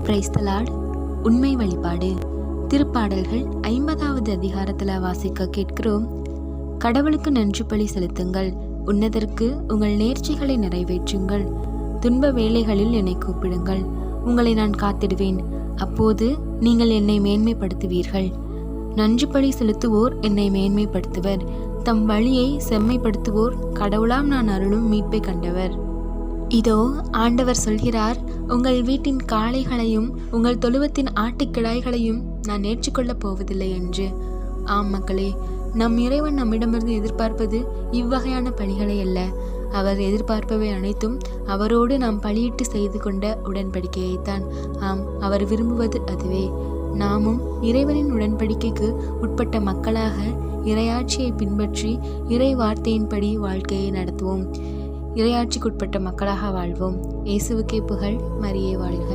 Praise the Lord. உண்மை வழிபாடு. திருப்பாடல்கள் 50வது அதிகாரத்தில் வாசிக்க கேட்கிறோம். கடவுளுக்கு நன்றி பலி செலுத்துங்கள், உன்னதற்கு உங்கள் நேர்ச்சிகளை நிறைவேற்றுங்கள். துன்ப வேளைகளில் என்னை கூப்பிடுங்கள், உங்களை நான் காத்திடுவேன். அப்போது நீங்கள் என்னை மேன்மைப்படுத்துவீர்கள். நன்றி பலி செலுத்துவோர் என்னை மேன்மைப்படுத்துவர். தம் வழியை செம்மைப்படுத்துவோர் கடவுளாம் நான் அருளும் மீட்பை கண்டவர். இதோ ஆண்டவர் சொல்கிறார், உங்கள் வீட்டின் காளைகளையும் உங்கள் தொழுவத்தின் ஆட்டுக்கிடாய்களையும் நான் ஏற்றுக்கொள்ளப் போவதில்லை என்று. ஆம் மக்களே, நம் இறைவன் நம்மிடமிருந்து எதிர்பார்ப்பது இவ்வகையான பலிகளை அல்ல. அவர் எதிர்பார்ப்பவை அனைத்தும் அவரோடு நாம் பலியிட்டு செய்து கொண்ட உடன்படிக்கையைத்தான். ஆம், அவர் விரும்புவது அதுவே. நாமும் இறைவனின் உடன்படிக்கைக்கு உட்பட்ட மக்களாக இறையாட்சியை பின்பற்றி இறை வார்த்தையின்படி வாழ்க்கையை நடத்துவோம். இறையாட்சிக்குட்பட்ட மக்களாக வாழ்வோம். இயேசுவுக்கே புகழ். மரியே வாழ்க.